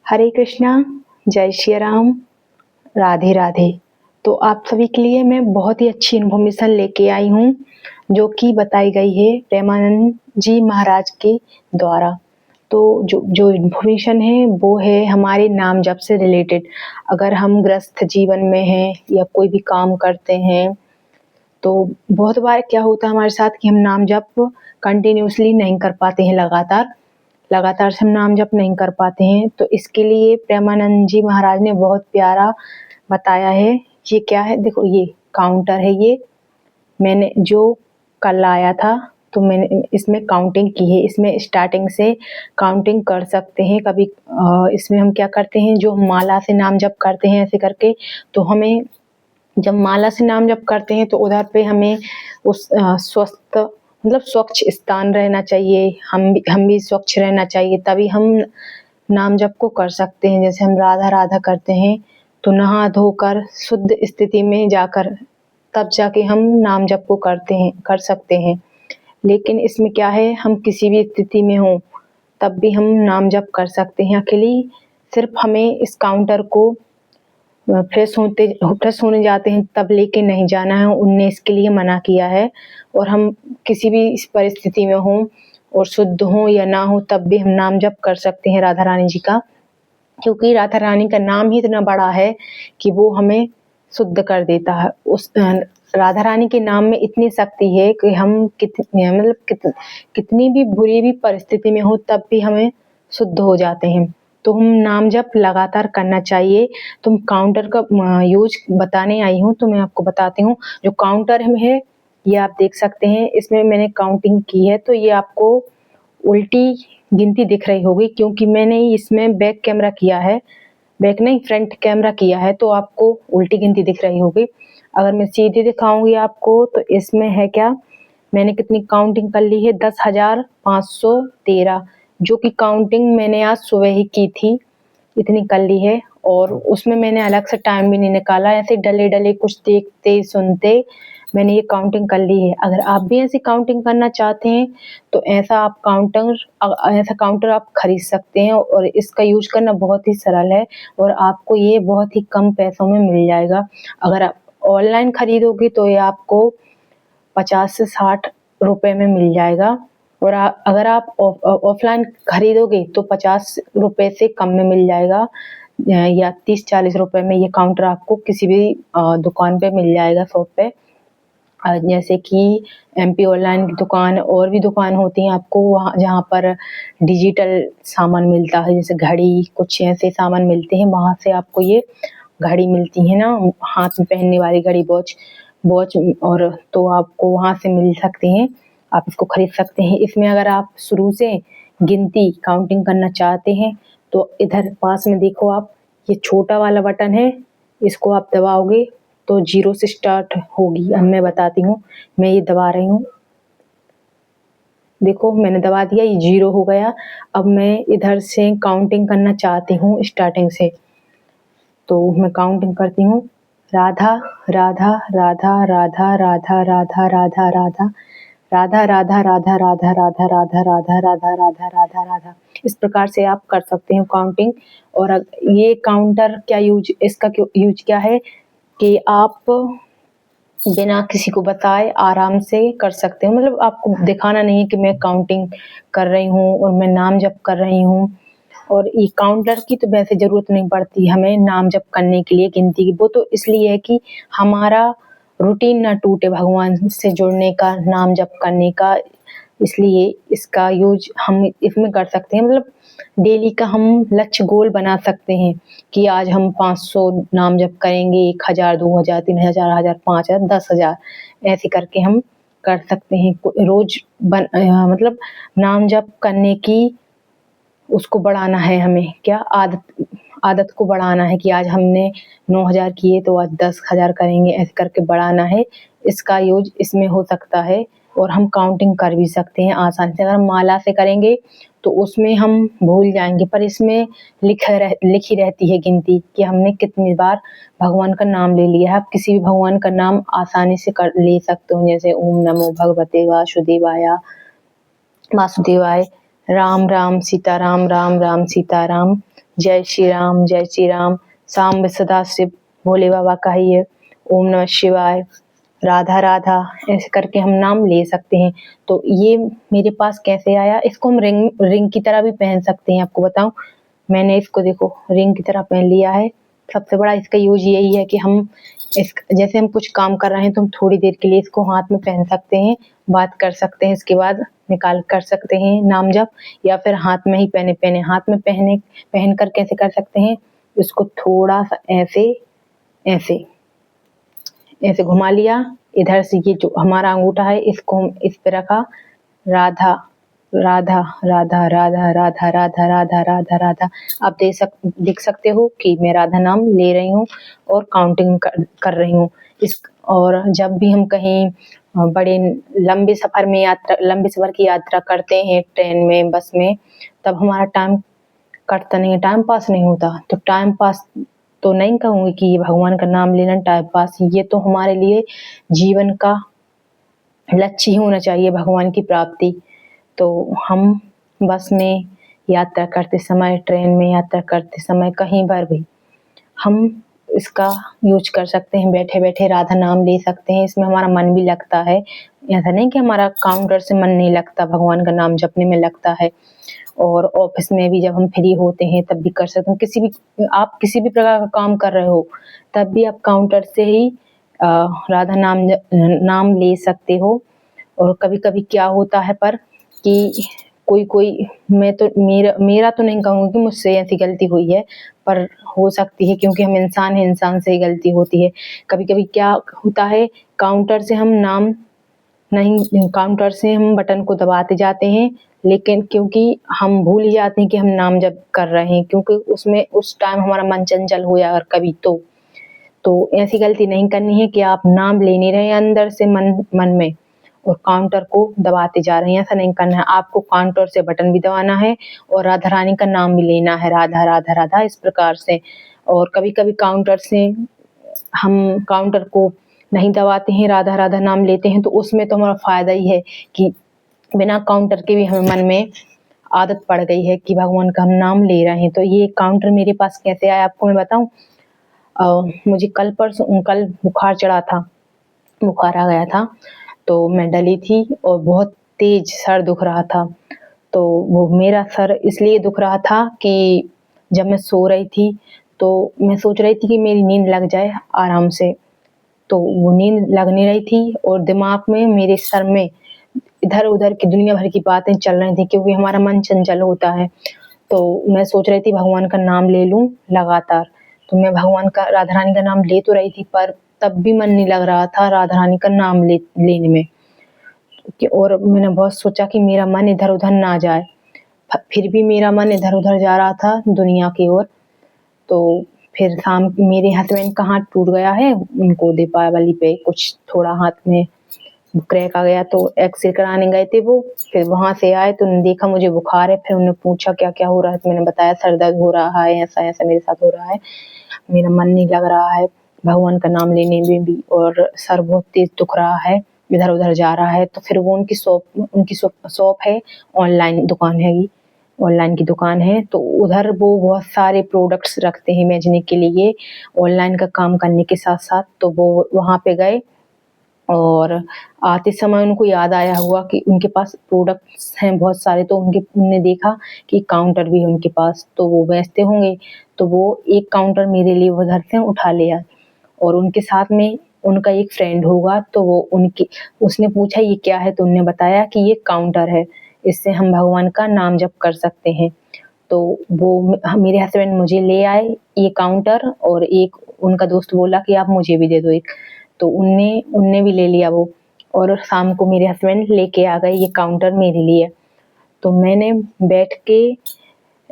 हरे कृष्णा, जय श्री राम, राधे राधे। तो आप सभी के लिए मैं बहुत ही अच्छी इन्फॉर्मेशन लेके आई हूँ, जो कि बताई गई है प्रेमानंद जी महाराज के द्वारा। तो जो जो इन्फॉर्मेशन है वो है हमारे नाम जप से रिलेटेड। अगर हम गृहस्थ जीवन में हैं या कोई भी काम करते हैं, तो बहुत बार क्या होता है हमारे साथ कि हम नाम जप कंटिन्यूअसली नहीं कर पाते हैं, लगातार से हम नाम जप नहीं कर पाते हैं। तो इसके लिए प्रेमानंद जी महाराज ने बहुत प्यारा बताया है। ये क्या है, देखो ये काउंटर है, ये मैंने जो कल आया था तो मैंने इसमें काउंटिंग की है। इसमें स्टार्टिंग से काउंटिंग कर सकते हैं। कभी इसमें हम क्या करते हैं, जो माला से नाम जप करते हैं ऐसे करके, तो हमें जब माला से नाम जप करते हैं तो उधर पे हमें उस स्वस्थ मतलब स्वच्छ स्थान रहना चाहिए। हम भी स्वच्छ रहना चाहिए, तभी हम नाम जप को कर सकते हैं। जैसे हम राधा राधा करते हैं तो नहा धोकर शुद्ध स्थिति में जाकर तब जाके हम नाम जप को कर सकते हैं। लेकिन इसमें क्या है, हम किसी भी स्थिति में हों तब भी हम नाम जप कर सकते हैं अकेले। सिर्फ हमें इस काउंटर को फ्रेश होने जाते हैं तब लेके नहीं जाना है, उनने इसके लिए मना किया है। और हम किसी भी इस परिस्थिति में हों और शुद्ध हों या ना हो तब भी हम नाम जप कर सकते हैं राधा रानी जी का, क्योंकि राधा रानी का नाम ही इतना बड़ा है कि वो हमें शुद्ध कर देता है। उस राधा रानी के नाम में इतनी शक्ति है कि हम कितनी भी बुरी भी परिस्थिति में हो तब भी हमें शुद्ध हो जाते हैं। तो हम नाम जप लगातार करना चाहिए। तुम काउंटर का यूज बताने आई हूँ, तो मैं आपको बताती हूँ। जो काउंटर है ये आप देख सकते हैं, इसमें मैंने काउंटिंग की है। तो ये आपको उल्टी गिनती दिख रही होगी, क्योंकि मैंने इसमें बैक कैमरा किया है, बैक नहीं फ्रंट कैमरा किया है, तो आपको उल्टी गिनती दिख रही होगी। अगर मैं सीधी दिखाऊंगी आपको तो इसमें है क्या, मैंने कितनी काउंटिंग कर ली है, 10,513, जो कि काउंटिंग मैंने आज सुबह ही की थी, इतनी कर ली है। और उसमें मैंने अलग से टाइम भी नहीं निकाला, ऐसे डले डले कुछ देखते सुनते मैंने ये काउंटिंग कर ली है। अगर आप भी ऐसी काउंटिंग करना चाहते हैं तो ऐसा काउंटर आप खरीद सकते हैं, और इसका यूज करना बहुत ही सरल है और आपको ये बहुत ही कम पैसों में मिल जाएगा। अगर आप ऑनलाइन खरीदोगे तो ये आपको 50 से 60 रुपए में मिल जाएगा, और अगर आप ऑफलाइन खरीदोगे तो 50 रुपए से कम में मिल जाएगा, या 30-40 रुपए में ये काउंटर आपको किसी भी दुकान पे मिल जाएगा, शॉप पे। जैसे कि MP ऑनलाइन की दुकान और भी दुकान होती हैं आपको वहाँ, जहाँ पर डिजिटल सामान मिलता है, जैसे घड़ी, कुछ ऐसे सामान मिलते हैं, वहाँ से आपको ये घड़ी मिलती है ना, हाथ में पहनने वाली घड़ी, वॉच, और तो आपको वहाँ से मिल सकती हैं, आप इसको खरीद सकते हैं। इसमें अगर आप शुरू से गिनती काउंटिंग करना चाहते हैं तो इधर पास में देखो आप, ये छोटा वाला बटन है, इसको आप दबाओगे तो 0 से स्टार्ट होगी। अब मैं बताती हूँ, मैं ये दबा रही हूँ, देखो मैंने दबा दिया, ये 0 हो गया। अब मैं इधर से काउंटिंग करना चाहती हूँ स्टार्टिंग से, तो मैं काउंटिंग करती हूँ, राधा राधा राधा राधा राधा राधा राधा राधा राधा राधा राधा राधा राधा राधा राधा राधा राधा राधा राधा, इस प्रकार से आप कर सकते हैं काउंटिंग। और ये काउंटर इसका यूज क्या है कि आप बिना किसी को बताए आराम से कर सकते हो, मतलब आपको दिखाना नहीं है कि मैं काउंटिंग कर रही हूँ और मैं नाम जप कर रही हूँ। और ये काउंटर की तो वैसे जरूरत नहीं पड़ती हमें नाम जप करने के लिए, गिनती की, वो तो इसलिए है कि हमारा रूटीन ना टूटे भगवान से जुड़ने का, नाम जप करने का, इसलिए इसका यूज हम इसमें कर सकते हैं। मतलब डेली का हम लक्ष्य गोल बना सकते हैं कि आज हम 500 नाम जप करेंगे, 1000, 2000, 3000, 1000, 5000, 10,000, ऐसे करके हम कर सकते हैं। रोज मतलब नाम जप करने की उसको बढ़ाना है हमें, क्या आदत को बढ़ाना है कि आज हमने 9000 किए तो आज 10,000 करेंगे, ऐसे करके बढ़ाना है। इसका यूज इसमें हो सकता है, और हम काउंटिंग कर भी सकते हैं आसानी से। अगर हम माला से करेंगे तो उसमें हम भूल जाएंगे, पर इसमें लिखी रहती है गिनती कि हमने कितनी बार भगवान का नाम ले लिया है। आप किसी भी भगवान का नाम आसानी से ले सकते हो, जैसे ओम नमो भगवते वासुदेवाय, राम राम सीताराम, राम राम सीताराम, जय श्री राम, सांब सदा शिव, भोले बाबा का ही है, ओम नमः शिवाय, राधा राधा, ऐसे करके हम नाम ले सकते हैं। तो ये मेरे पास कैसे आया, इसको हम रिंग की तरह भी पहन सकते हैं। आपको बताऊं, मैंने इसको देखो रिंग की तरह पहन लिया है। सबसे बड़ा इसका यूज यही है कि हम जैसे हम कुछ काम कर रहे हैं तो हम थोड़ी देर के लिए इसको हाथ में पहन सकते हैं, बात कर सकते हैं, इसके बाद निकाल कर सकते हैं नाम जप, या फिर हाथ में ही पहने हाथ में पहन कर कैसे कर सकते हैं, इसको थोड़ा सा ऐसे ऐसे ऐसे घुमा लिया, इधर से ये जो हमारा अंगूठा है इसको हम इस पे रखा, राधा राधा राधा राधा राधा राधा राधा राधा राधा। आप देख सकते हो कि मैं राधा नाम ले रही हूँ और काउंटिंग कर रही हूँ। और जब भी हम कहीं बड़े लंबे सफर की यात्रा करते हैं, ट्रेन में, बस में, तब हमारा टाइम कटता नहीं है, टाइम पास नहीं होता। तो टाइम पास तो नहीं कहूँगी कि ये भगवान का नाम लेना टाइम पास, ये तो हमारे लिए जीवन का लक्ष्य ही होना चाहिए, भगवान की प्राप्ति। तो हम बस में यात्रा करते समय, ट्रेन में यात्रा करते समय, कहीं पर भी हम इसका यूज कर सकते हैं। बैठे बैठे राधा नाम ले सकते हैं, इसमें हमारा मन भी लगता है। ऐसा नहीं कि हमारा काउंटर से मन नहीं लगता, भगवान का नाम जपने में लगता है। और ऑफिस में भी जब हम फ्री होते हैं तब भी कर सकते हैं। आप किसी भी प्रकार का काम कर रहे हो तब भी आप काउंटर से ही राधा नाम ले सकते हो। और कभी कभी क्या होता है पर कि कोई मेरा तो नहीं कहूँगी कि मुझसे ऐसी गलती हुई है, पर हो सकती है, क्योंकि हम इंसान हैं, इंसान से ही गलती होती है। कभी कभी क्या होता है, काउंटर से हम बटन को दबाते जाते हैं, लेकिन क्योंकि हम भूल ही जाते हैं कि हम नाम जप कर रहे हैं, क्योंकि उसमें उस टाइम हमारा मन चंचल हो जाए। अगर कभी तो ऐसी गलती नहीं करनी है कि आप नाम ले नहीं रहे हैं अंदर से मन में और काउंटर को दबाते जा रहे हैं, ऐसा नहीं करना है। आपको काउंटर से बटन भी दबाना है और राधा रानी का नाम भी लेना है, राधा राधा राधा, इस प्रकार से। और कभी कभी हम काउंटर को नहीं दबाते हैं, राधा राधा नाम लेते हैं, तो उसमें तो हमारा फायदा ही है कि बिना काउंटर के भी हमें मन में आदत पड़ गई है कि भगवान का हम नाम ले रहे हैं। तो ये काउंटर मेरे पास कैसे आया आपको मैं बताऊं। मुझे कल बुखार चढ़ा था, बुखार आ गया था, तो मैं डली थी और बहुत तेज सर दुख रहा था। तो वो मेरा सर इसलिए दुख रहा था कि जब मैं सो रही थी तो मैं सोच रही थी कि मेरी नींद लग जाए आराम से, तो वो नींद लग नहीं रही थी और दिमाग में, मेरे सर में इधर उधर की दुनिया भर की बातें चल रही थी, क्योंकि हमारा मन चंचल होता है। तो मैं सोच रही थी भगवान का नाम ले लूं लगातार। तो मैं भगवान का, राधा रानी का नाम ले तो रही थी, पर तब भी मन नहीं लग रहा था राधा रानी का नाम लेने में। और मैंने बहुत सोचा कि मेरा मन इधर उधर ना जाए, फिर भी मेरा मन इधर उधर जा रहा था दुनिया की ओर। तो फिर मेरे हस्बैंड का हाथ टूट गया है, उनको दीपावली पे कुछ थोड़ा हाथ में क्रैक आ गया, तो एक्सरे कराने गए थे वो। फिर वहां से आए तो उन्होंने देखा मुझे बुखार है, फिर उन्होंने पूछा क्या क्या हो रहा है, तो मैंने बताया सर दर्द हो रहा है, ऐसा ऐसा मेरे साथ हो रहा है, मेरा मन नहीं लग रहा है भगवान का नाम लेने में भी, और सर बहुत तेज दुख रहा है, इधर उधर जा रहा है। तो फिर वो उनकी शॉप है, ऑनलाइन दुकान है, ऑनलाइन की दुकान है, तो उधर वो बहुत सारे प्रोडक्ट्स रखते हैं बेचने के लिए, ऑनलाइन का काम करने के साथ साथ। तो वो वहाँ पे गए और आते समय उनको याद आया हुआ कि उनके पास प्रोडक्ट्स हैं बहुत सारे, तो उनने देखा कि काउंटर भी है उनके पास, तो वो बेचते होंगे, तो वो एक काउंटर मेरे लिए उधर से उठा लिया। और उनके साथ में उनका एक फ्रेंड होगा, तो उसने पूछा ये क्या है, तो उन्होंने बताया कि ये काउंटर है, इससे हम भगवान का नाम जप कर सकते हैं। तो मेरे हस्बैंड मुझे ले आए ये काउंटर, और एक उनका दोस्त बोला कि आप मुझे भी दे दो एक, तो उनने भी ले लिया वो, और शाम को मेरे हस्बैंड लेके आ गए ये काउंटर मेरे लिए। तो मैंने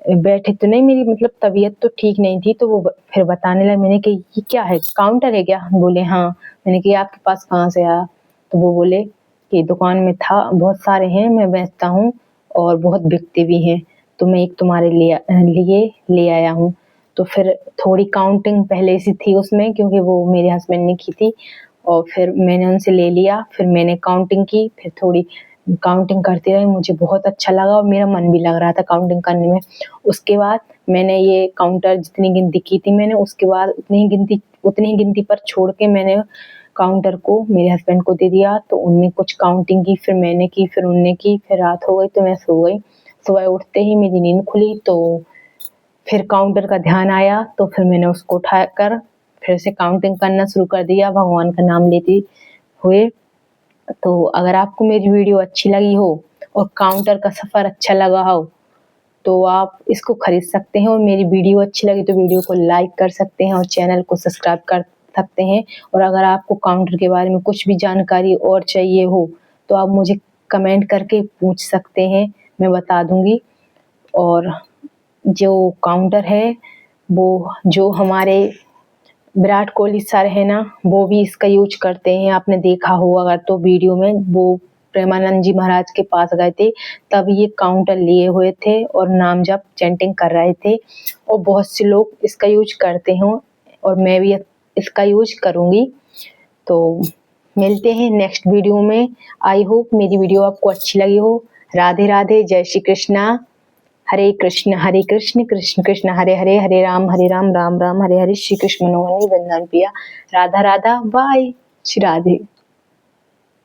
बैठे तो नहीं, मेरी मतलब तबीयत तो ठीक नहीं थी, तो वो फिर बताने लगे। मैंने कहा ये क्या है, काउंटर है क्या? बोले हाँ। मैंने कहा आपके पास कहाँ से आया? तो वो बोले कि दुकान में था, बहुत सारे हैं, मैं बेचता हूँ और बहुत बिकते भी हैं, तो मैं एक तुम्हारे लिए ले आया हूँ। तो फिर थोड़ी काउंटिंग पहले से थी उसमें, क्योंकि वो मेरे हस्बैंड ने की थी, और फिर मैंने उनसे ले लिया, फिर मैंने काउंटिंग की, फिर थोड़ी काउंटिंग करती रही, मुझे बहुत अच्छा लगा और मेरा मन भी लग रहा था काउंटिंग करने में। उसके बाद मैंने ये काउंटर जितनी गिनती की थी मैंने, उसके बाद उतनी ही गिनती पर छोड़ के मैंने काउंटर को मेरे हस्बैंड को दे दिया। तो उनने कुछ काउंटिंग की, फिर मैंने की, फिर उनने की, फिर रात हो गई तो मैं सो गई। सुबह उठते ही मेरी नींद खुली तो फिर काउंटर का ध्यान आया, तो फिर मैंने उसको उठाकर फिर से काउंटिंग करना शुरू कर दिया भगवान का नाम लेते हुए। तो अगर आपको मेरी वीडियो अच्छी लगी हो और काउंटर का सफ़र अच्छा लगा हो तो आप इसको खरीद सकते हैं, और मेरी वीडियो अच्छी लगी तो वीडियो को लाइक कर सकते हैं और चैनल को सब्सक्राइब कर सकते हैं। और अगर आपको काउंटर के बारे में कुछ भी जानकारी और चाहिए हो तो आप मुझे कमेंट करके पूछ सकते हैं, मैं बता दूंगी। और जो काउंटर है वो जो हमारे विराट कोहली सर है ना, वो भी इसका यूज करते हैं। आपने देखा हो अगर तो वीडियो में, वो प्रेमानंद जी महाराज के पास गए थे तब ये काउंटर लिए हुए थे और नाम जप चैंटिंग कर रहे थे, और बहुत से लोग इसका यूज करते हैं और मैं भी इसका यूज करूँगी। तो मिलते हैं नेक्स्ट वीडियो में। आई होप मेरी वीडियो आपको अच्छी लगी हो। राधे राधे, जय श्री कृष्णा, हरे कृष्ण कृष्ण कृष्ण हरे हरे, हरे राम राम राम हरे हरे, श्री कृष्ण मनोहरी वृंदावन पिया, राधा राधा, बाय, श्री राधे।